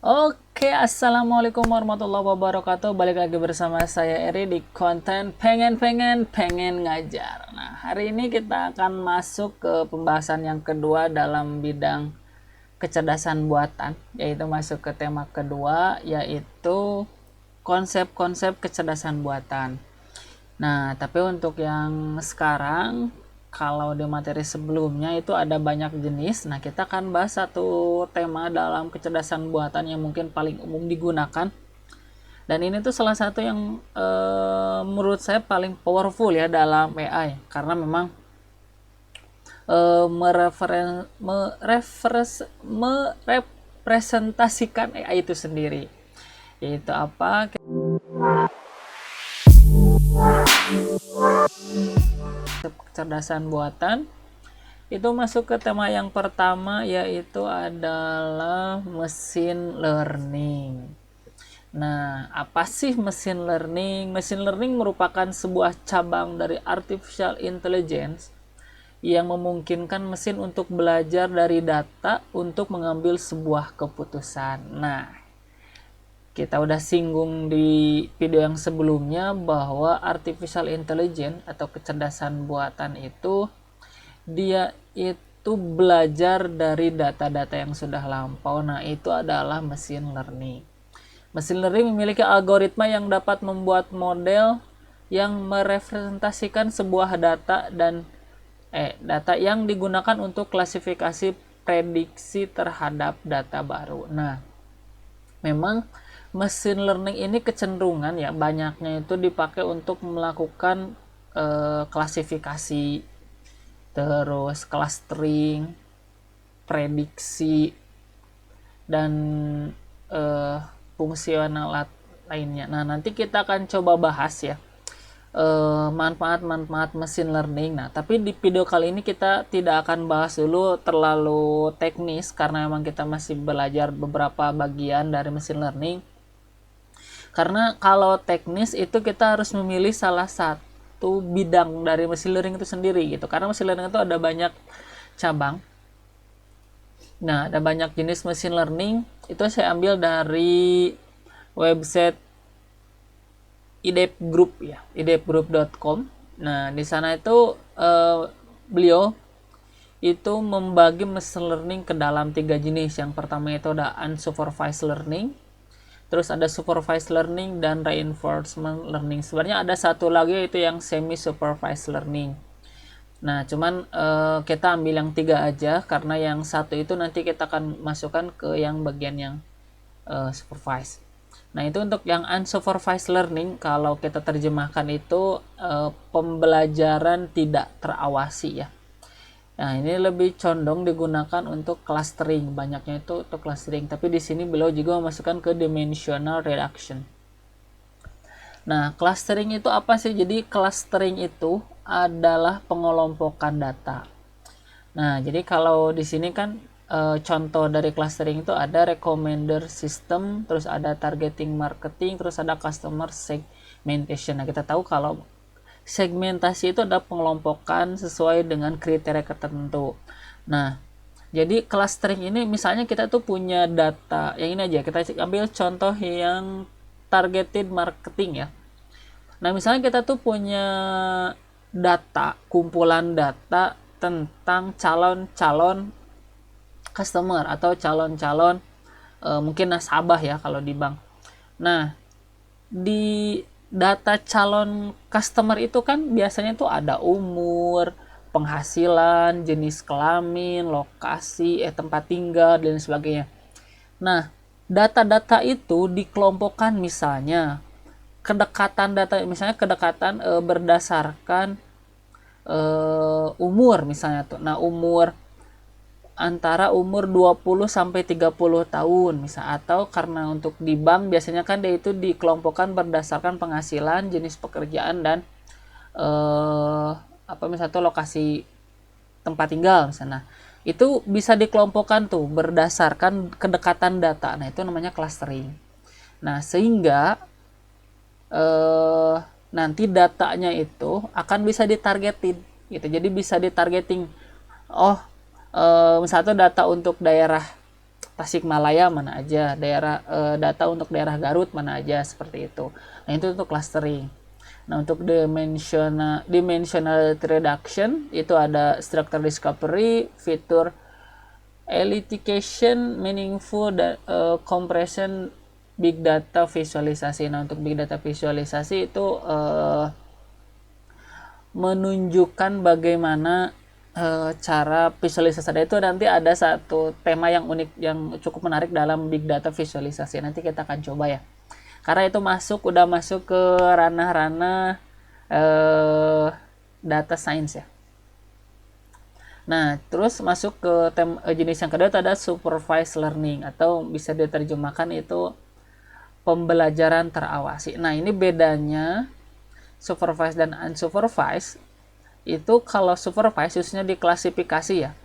Oke, assalamualaikum warahmatullahi wabarakatuh. Balik lagi bersama saya Eri di konten pengen ngajar. Nah, hari ini kita akan masuk ke pembahasan yang kedua dalam bidang kecerdasan buatan, yaitu masuk ke tema kedua, yaitu konsep-konsep kecerdasan buatan. Nah, tapi untuk yang sekarang, kalau di materi sebelumnya itu ada banyak jenis. Nah, kita akan bahas satu tema dalam kecerdasan buatan yang mungkin paling umum digunakan. Dan ini tuh salah satu yang menurut saya paling powerful ya dalam AI, karena memang merepresentasikan AI itu sendiri. Yaitu apa? Kecerdasan buatan itu masuk ke tema yang pertama, yaitu adalah mesin learning. Nah, apa sih mesin learning? Mesin learning merupakan sebuah cabang dari artificial intelligence yang memungkinkan mesin untuk belajar dari data untuk mengambil sebuah keputusan. Nah, kita udah singgung di video yang sebelumnya bahwa artificial intelligence atau kecerdasan buatan itu dia itu belajar dari data-data yang sudah lampau. Nah, itu adalah mesin learning. Mesin learning memiliki algoritma yang dapat membuat model yang merepresentasikan sebuah data dan data yang digunakan untuk klasifikasi prediksi terhadap data baru. Nah, memang mesin learning ini kecenderungan ya banyaknya itu dipakai untuk melakukan klasifikasi, terus clustering, prediksi, dan fungsional lainnya. Nah, nanti kita akan coba bahas ya manfaat-manfaat mesin learning. Nah, tapi di video kali ini kita tidak akan bahas dulu terlalu teknis karena memang kita masih belajar beberapa bagian dari mesin learning. Karena kalau teknis itu kita harus memilih salah satu bidang dari mesin learning itu sendiri gitu. Karena mesin learning itu ada banyak cabang. Nah, ada banyak jenis mesin learning. Itu saya ambil dari website idep group ya, idepgroup.com. Nah, di sana itu beliau itu membagi mesin learning ke dalam 3 jenis. Yang pertama itu ada unsupervised learning, terus ada supervised learning, dan reinforcement learning. Sebenarnya ada satu lagi yaitu yang semi supervised learning. Nah, cuman kita ambil yang 3 aja karena yang satu itu nanti kita akan masukkan ke yang bagian yang supervised. Nah, itu untuk yang unsupervised learning, kalau kita terjemahkan itu pembelajaran tidak terawasi ya. Nah, ini lebih condong digunakan untuk clustering, banyaknya itu untuk clustering. Tapi di sini beliau juga memasukkan ke dimensional reduction. Nah, clustering itu apa sih? Jadi clustering itu adalah pengelompokan data. Nah, jadi kalau di sini kan contoh dari clustering itu ada recommender system, terus ada targeting marketing, terus ada customer segmentation. Nah, kita tahu kalau segmentasi itu ada pengelompokan sesuai dengan kriteria tertentu. Nah, jadi clustering ini misalnya kita tuh punya data yang ini aja, kita ambil contoh yang targeted marketing ya. Nah, misalnya kita tuh punya data, kumpulan data tentang calon-calon customer atau calon-calon mungkin nasabah ya kalau di bank. Nah, di data calon customer itu kan biasanya tuh ada umur, penghasilan, jenis kelamin, lokasi, tempat tinggal, dan sebagainya. Nah, data-data itu dikelompokkan misalnya kedekatan data, misalnya kedekatan berdasarkan umur misalnya tuh. Nah, umur antara umur 20 sampai 30 tahun misal, atau karena untuk di bank biasanya kan dia itu dikelompokkan berdasarkan penghasilan, jenis pekerjaan, dan misalnya tuh lokasi tempat tinggal misalnya. Itu bisa dikelompokkan tuh berdasarkan kedekatan data. Nah, itu namanya clustering. Nah, sehingga nanti datanya itu akan bisa ditargetin gitu. Jadi bisa ditargeting. Oh, misalnya data untuk daerah Tasikmalaya mana aja, data untuk daerah Garut mana aja, seperti itu. Nah, itu untuk clustering. Nah, untuk dimensionality reduction itu ada structure discovery, feature elicitation, meaningful, dan compression, big data visualisasi. Nah, untuk big data visualisasi itu menunjukkan bagaimana cara visualisasi itu. Nanti ada satu tema yang unik, yang cukup menarik dalam big data visualisasi. Nanti kita akan coba ya. Karena itu udah masuk ke ranah-ranah data science ya. Nah, terus masuk ke jenis yang kedua, itu ada supervised learning, atau bisa diterjemahkan itu pembelajaran terawasi. Nah, ini bedanya supervised dan unsupervised. Itu kalau supervised khususnya di klasifikasi ya,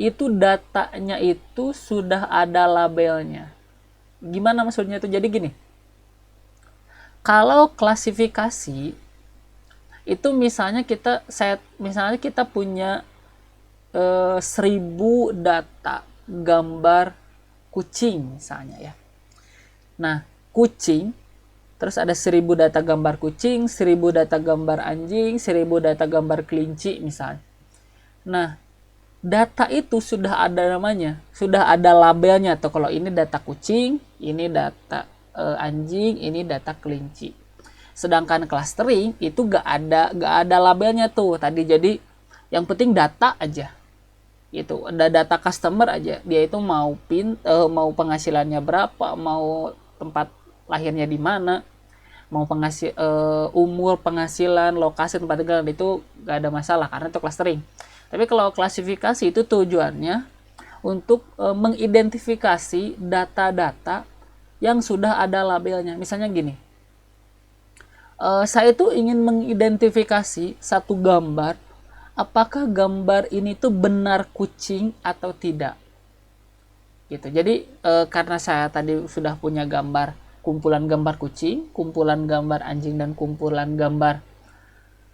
itu datanya itu sudah ada labelnya. Gimana maksudnya itu? Jadi gini, kalau klasifikasi itu misalnya kita punya 1000 data gambar kucing misalnya ya. Nah, kucing, terus ada 1000 data gambar kucing, 1000 data gambar anjing, 1000 data gambar kelinci misalnya. Nah, data itu sudah ada namanya, sudah ada labelnya tuh. Kalau ini data kucing, ini data anjing, ini data kelinci. Sedangkan clustering itu gak ada labelnya tuh tadi. Jadi yang penting data aja. Itu ada data customer aja. Dia itu mau mau penghasilannya berapa, mau tempat lahirnya di mana, mau umur, penghasilan, lokasi tempat tinggal, itu gak ada masalah karena itu clustering. Tapi kalau klasifikasi itu tujuannya untuk mengidentifikasi data-data yang sudah ada labelnya. Misalnya gini, saya itu ingin mengidentifikasi satu gambar, apakah gambar ini tuh benar kucing atau tidak. Gitu. Jadi karena saya tadi sudah punya kumpulan gambar kucing, kumpulan gambar anjing, dan kumpulan gambar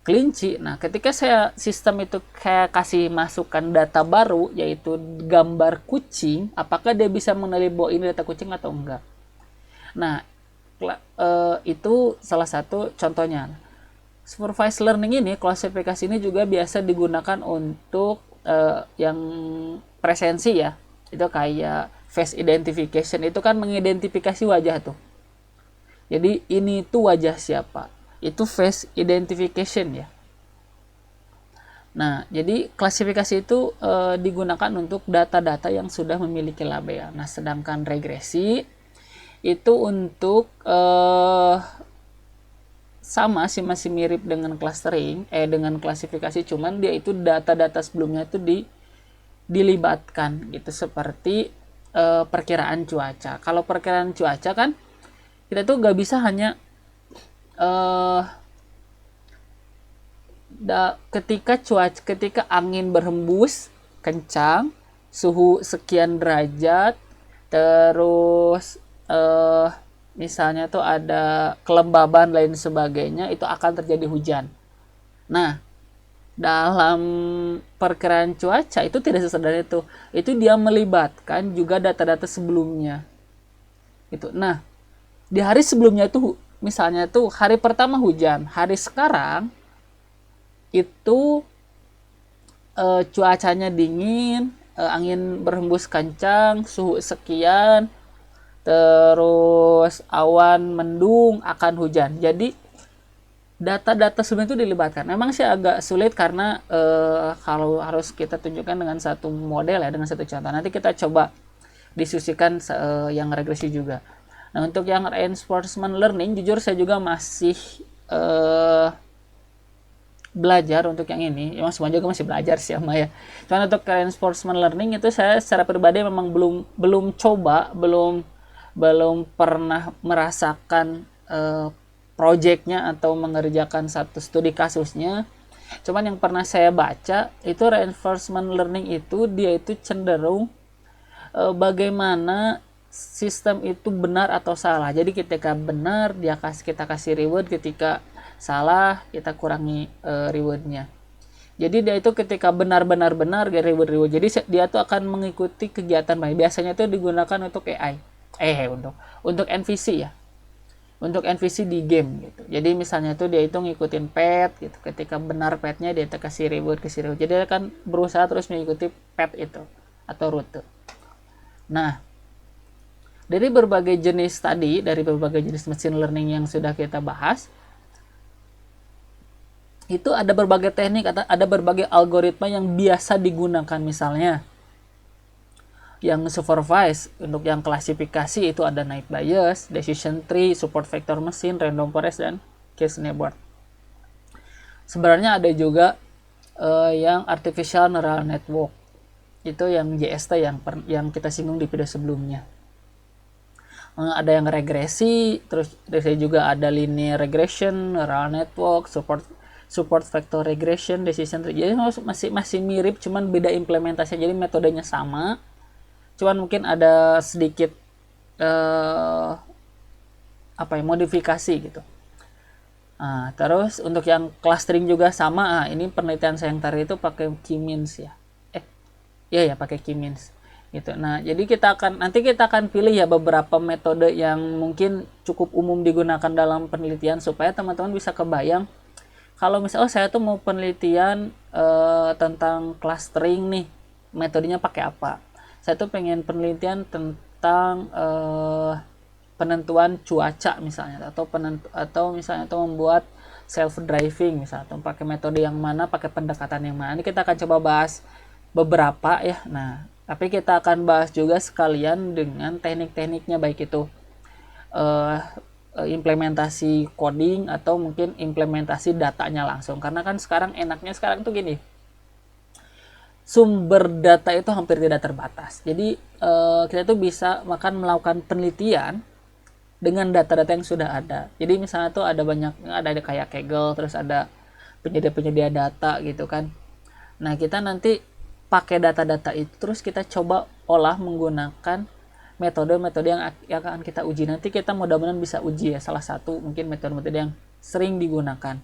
kelinci. Nah, ketika sistem itu kayak kasih masukan data baru, yaitu gambar kucing, apakah dia bisa mengenali bahwa ini data kucing atau enggak. Nah, itu salah satu contohnya. Supervised learning ini, klasifikasi ini juga biasa digunakan untuk yang presensi ya. Itu kayak face identification, itu kan mengidentifikasi wajah tuh. Jadi ini tuh wajah siapa, itu face identification ya. Nah, jadi klasifikasi itu digunakan untuk data-data yang sudah memiliki label. Nah, sedangkan regresi itu untuk sama sih, masih mirip dengan clustering, dengan klasifikasi, cuman dia itu data-data sebelumnya itu dilibatkan gitu, seperti perkiraan cuaca. Kalau perkiraan cuaca kan kita tuh nggak bisa hanya ketika angin berhembus kencang, suhu sekian derajat, terus misalnya tuh ada kelembaban lain sebagainya, itu akan terjadi hujan. Nah, dalam perkiraan cuaca itu tidak sesederhana itu. Itu dia melibatkan juga data-data sebelumnya. Itu. Nah, di hari sebelumnya tuh misalnya tuh hari pertama hujan, hari sekarang itu cuacanya dingin, angin berhembus kencang, suhu sekian, terus awan mendung, akan hujan. Jadi data-data sebelumnya itu dilibatkan. Memang sih agak sulit karena kalau harus kita tunjukkan dengan satu model ya, dengan satu contoh. Nanti kita coba diskusikan yang regresi juga. Nah, untuk yang reinforcement learning, jujur saya juga masih belajar untuk yang ini. Emang semua juga masih belajar sih sama ya. Cuman untuk reinforcement learning itu saya secara pribadi memang belum coba, belum pernah merasakan projectnya atau mengerjakan satu studi kasusnya. Cuman yang pernah saya baca itu reinforcement learning itu dia itu cenderung bagaimana sistem itu benar atau salah. Jadi ketika benar kita kasih reward, ketika salah kita kurangi rewardnya. Jadi dia itu ketika benar-benar reward. Jadi dia tuh akan mengikuti kegiatan main. Biasanya itu digunakan untuk AI. Untuk NPC ya. Untuk NPC di game gitu. Jadi misalnya tuh dia itu ngikutin pet gitu. Ketika benar petnya dia kasih reward. Jadi dia akan berusaha terus mengikuti pet itu atau rute. Nah, dari berbagai jenis machine learning yang sudah kita bahas, itu ada berbagai teknik, ada berbagai algoritma yang biasa digunakan. Misalnya yang supervise, untuk yang klasifikasi itu ada Naive Bayes, decision tree, support vector machine, random forest, dan K-snowboard. Sebenarnya ada juga yang artificial neural network, itu yang JST yang kita singgung di video sebelumnya. Ada yang regresi, terus juga ada linear regression, neural network, support vector regression, decision tree. Jadi masih mirip, cuman beda implementasi. Jadi metodenya sama, cuman mungkin ada sedikit modifikasi gitu. Nah, terus untuk yang clustering juga sama. Ini penelitian saya yang tadi itu pakai K-means ya. Pakai K-means gitu. Nah, jadi nanti kita akan pilih ya beberapa metode yang mungkin cukup umum digunakan dalam penelitian supaya teman-teman bisa kebayang kalau misalnya saya tuh mau penelitian tentang clustering nih, metodenya pakai apa. Saya tuh pengen penelitian tentang penentuan cuaca misalnya, atau misalnya tuh membuat self driving misalnya, atau pakai metode yang mana, pakai pendekatan yang mana. Ini kita akan coba bahas beberapa ya. Nah, tapi kita akan bahas juga sekalian dengan teknik-tekniknya, baik itu implementasi coding atau mungkin implementasi datanya langsung. Karena kan enaknya sekarang tuh gini, sumber data itu hampir tidak terbatas. Jadi kita tuh bisa melakukan penelitian dengan data-data yang sudah ada. Jadi misalnya tuh ada kayak Kaggle, terus ada penyedia data gitu kan. Nah, kita nanti pakai data-data itu, terus kita coba olah menggunakan metode-metode yang akan kita uji. Nanti kita mudah-mudahan bisa uji ya, salah satu mungkin metode-metode yang sering digunakan.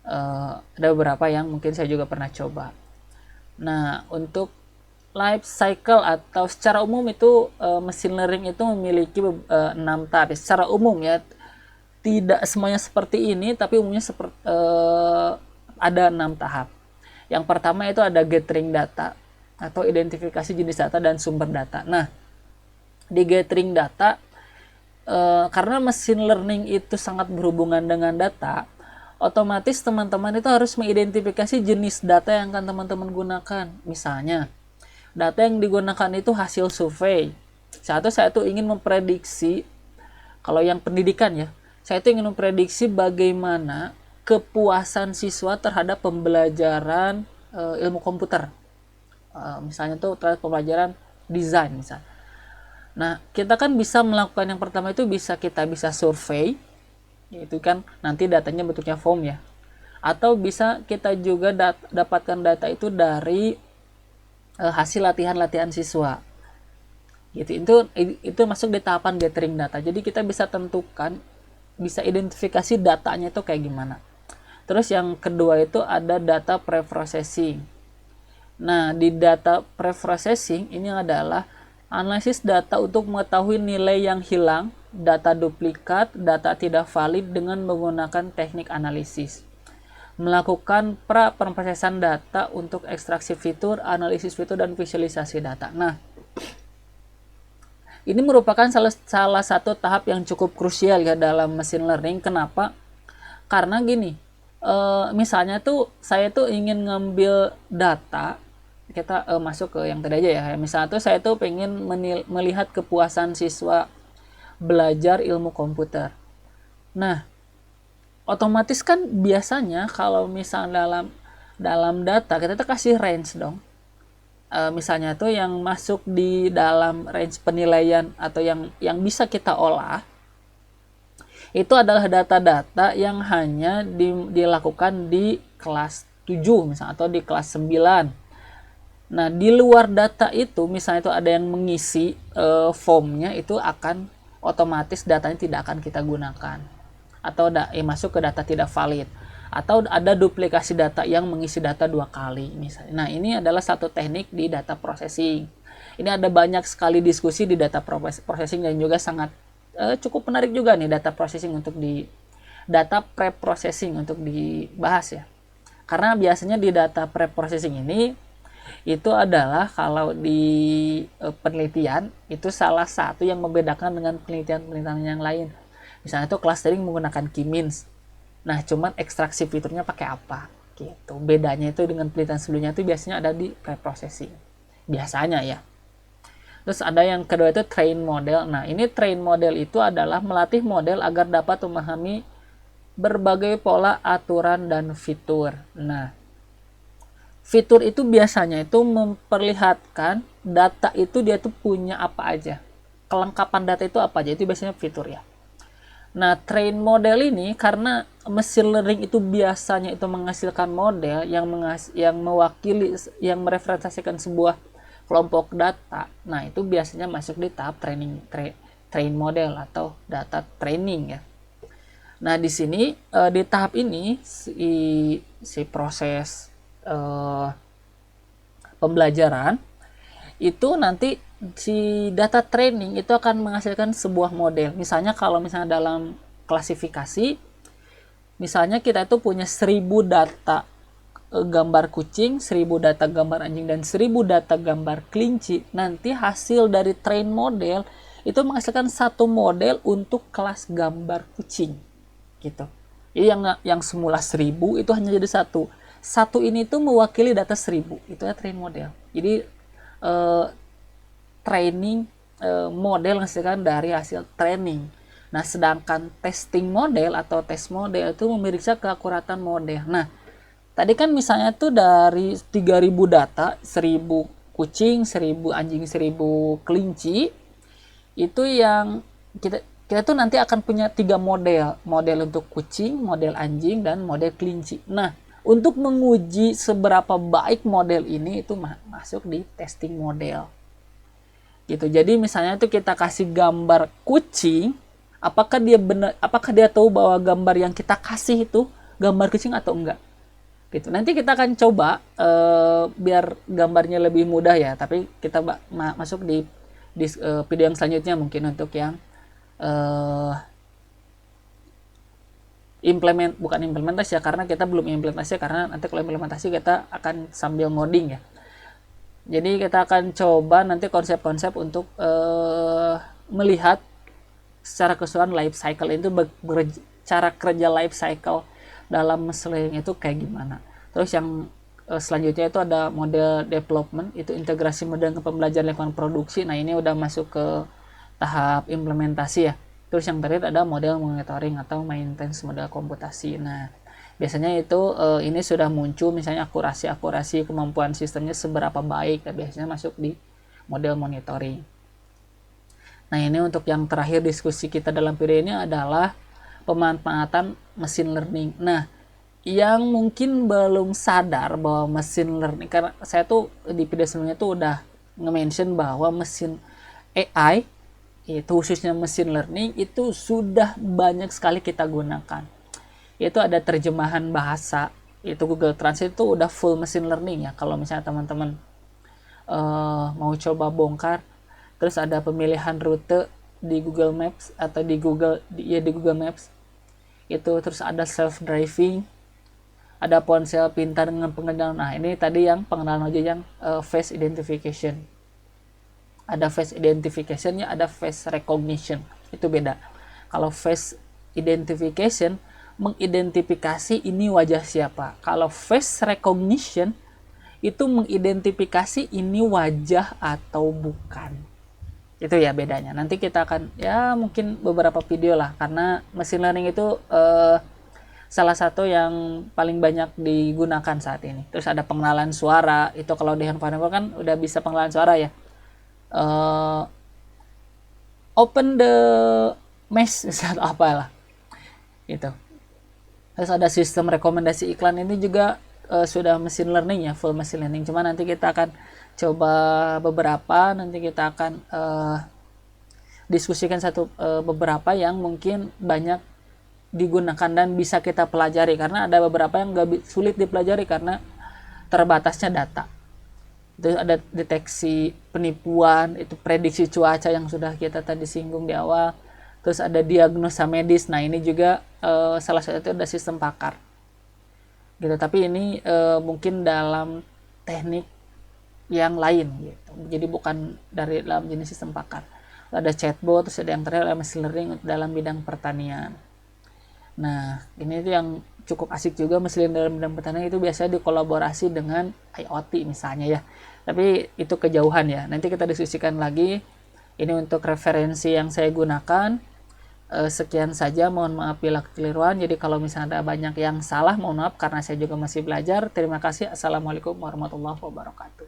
Ada beberapa yang mungkin saya juga pernah coba. Nah, untuk life cycle atau secara umum itu machine learning itu memiliki 6 tahap. Secara umum ya, tidak semuanya seperti ini, tapi umumnya ada 6 tahap. Yang pertama itu ada gathering data atau identifikasi jenis data dan sumber data. Nah, di gathering data, karena machine learning itu sangat berhubungan dengan data, otomatis teman-teman itu harus mengidentifikasi jenis data yang akan teman-teman gunakan. Misalnya, data yang digunakan itu hasil survei. Saya tuh ingin memprediksi, kalau yang pendidikan ya, saya tuh ingin memprediksi bagaimana kepuasan siswa terhadap pembelajaran ilmu komputer. Misalnya tuh terhadap pembelajaran desain misalnya. Nah, kita kan bisa melakukan yang pertama itu kita bisa survei, itu kan nanti datanya bentuknya form ya. Atau bisa kita juga dapatkan data itu dari hasil latihan siswa. Gitu. Itu masuk di tahapan gathering data. Jadi kita bisa tentukan, bisa identifikasi datanya itu kayak gimana. Terus yang kedua itu ada data preprocessing. Nah, di data preprocessing ini adalah analisis data untuk mengetahui nilai yang hilang, data duplikat, data tidak valid dengan menggunakan teknik analisis. Melakukan pra-pemrosesan data untuk ekstraksi fitur, analisis fitur, dan visualisasi data. Nah, ini merupakan salah satu tahap yang cukup krusial ya dalam machine learning. Kenapa? Karena gini, misalnya tuh saya tuh ingin ngambil data, kita masuk ke yang tadi aja ya. Misalnya tuh saya tuh pengen melihat kepuasan siswa belajar ilmu komputer. Nah, otomatis kan biasanya kalau misalnya dalam data kita tuh kasih range dong. Misalnya tuh yang masuk di dalam range penilaian atau yang bisa kita olah itu adalah data-data yang hanya dilakukan di kelas 7 misalnya, atau di kelas 9. Nah, di luar data itu misalnya itu ada yang mengisi formnya, itu akan otomatis datanya tidak akan kita gunakan, atau masuk ke data tidak valid. atau ada duplikasi data yang mengisi data 2 kali misalnya. Nah, ini adalah satu teknik di data processing. Ini ada banyak sekali diskusi di data processing dan juga sangat cukup menarik juga nih data processing untuk di data pre-processing untuk dibahas ya. Karena biasanya di data pre-processing ini itu adalah kalau di penelitian itu salah satu yang membedakan dengan penelitian-penelitian yang lain. Misalnya itu clustering menggunakan k-means. Nah, cuman ekstraksi fiturnya pakai apa gitu. Bedanya itu dengan penelitian sebelumnya itu biasanya ada di pre-processing. Biasanya ya. Terus ada yang kedua itu train model. Nah, ini train model itu adalah melatih model agar dapat memahami berbagai pola, aturan, dan fitur. Nah, fitur itu biasanya itu memperlihatkan data itu dia tuh punya apa aja. Kelengkapan data itu apa aja, itu biasanya fitur ya. Nah, train model ini karena machine learning itu biasanya itu menghasilkan model yang mewakili, yang merepresentasikan sebuah kelompok data. Nah, itu biasanya masuk di tahap train model atau data training ya. Nah, di sini di tahap ini si proses pembelajaran itu nanti si data training itu akan menghasilkan sebuah model. Misalnya kalau misalnya dalam klasifikasi, misalnya kita itu punya 1000 data gambar kucing, 1000 data gambar anjing, dan 1000 data gambar kelinci. Nanti hasil dari train model itu menghasilkan satu model untuk kelas gambar kucing gitu. Jadi yang semula 1000 itu hanya jadi satu ini tuh mewakili data 1000, itu ya train model. Jadi training model menghasilkan dari hasil training. Nah, sedangkan testing model atau test model itu memeriksa keakuratan model. Nah, tadi kan misalnya tuh dari 3000 data, 1000 kucing, 1000 anjing, 1000 kelinci, itu yang kita tuh nanti akan punya 3 model untuk kucing, model anjing, dan model kelinci. Nah, untuk menguji seberapa baik model ini itu masuk di testing model gitu. Jadi misalnya itu kita kasih gambar kucing, apakah dia tahu bahwa gambar yang kita kasih itu gambar kucing atau enggak gitu. Nanti kita akan coba biar gambarnya lebih mudah ya, tapi kita masuk di video yang selanjutnya mungkin untuk yang bukan implementasi ya, karena kita belum implementasi, karena nanti kalau implementasi kita akan sambil ngoding ya. Jadi kita akan coba nanti konsep-konsep untuk melihat secara keseluruhan life cycle itu, cara kerja life cycle dalam machine learning itu kayak gimana. Terus yang selanjutnya itu ada model development, itu integrasi model ke pembelajaran lingkungan produksi. Nah, ini udah masuk ke tahap implementasi ya. Terus yang terakhir ada model monitoring atau maintenance model komputasi. Nah, biasanya itu ini sudah muncul misalnya akurasi kemampuan sistemnya seberapa baik, biasanya masuk di model monitoring. Nah, ini untuk yang terakhir diskusi kita dalam video ini adalah pemanfaatan machine learning. Nah, yang mungkin belum sadar bahwa machine learning, karena saya tuh di video sebelumnya tuh udah nge-mention bahwa mesin AI itu khususnya machine learning itu sudah banyak sekali kita gunakan. Itu ada terjemahan bahasa, itu Google Translate itu udah full machine learning ya. Kalau misalnya teman-teman mau coba bongkar, terus ada pemilihan rute di Google Maps atau di Google Maps itu, terus ada self driving, ada ponsel pintar dengan pengenalan. Nah, ini tadi yang pengenalan aja yang face identification. Ada face identification-nya, ada face recognition. Itu beda. Kalau face identification mengidentifikasi ini wajah siapa. Kalau face recognition itu mengidentifikasi ini wajah atau bukan. Itu ya bedanya. Nanti kita akan ya mungkin beberapa video lah, karena machine learning itu salah satu yang paling banyak digunakan saat ini. Terus ada pengenalan suara. Itu kalau di handphone kan udah bisa pengenalan suara ya. Open the mesh misalnya apalah itu. Terus ada sistem rekomendasi iklan, ini juga sudah machine learning ya, full machine learning. Cuma nanti kita akan coba beberapa, nanti kita akan diskusikan beberapa yang mungkin banyak digunakan dan bisa kita pelajari, karena ada beberapa yang sulit dipelajari karena terbatasnya data. Itu ada deteksi penipuan, itu prediksi cuaca yang sudah kita tadi singgung di awal, terus ada diagnosa medis. Nah ini juga salah satu itu ada sistem pakar gitu, tapi ini mungkin dalam teknik yang lain gitu, jadi bukan dari dalam jenis sistem pakar. Ada chatbot, terus ada yang terakhir ada machine learning dalam bidang pertanian. Nah ini itu yang cukup asik juga, machine learning dalam bidang pertanian itu biasanya dikolaborasi dengan IoT misalnya ya, tapi itu kejauhan ya, nanti kita diskusikan lagi. Ini untuk referensi yang saya gunakan. Sekian saja, mohon maaf bila kekeliruan. Jadi kalau misalnya ada banyak yang salah, mohon maaf karena saya juga masih belajar. Terima kasih. Assalamualaikum warahmatullahi wabarakatuh.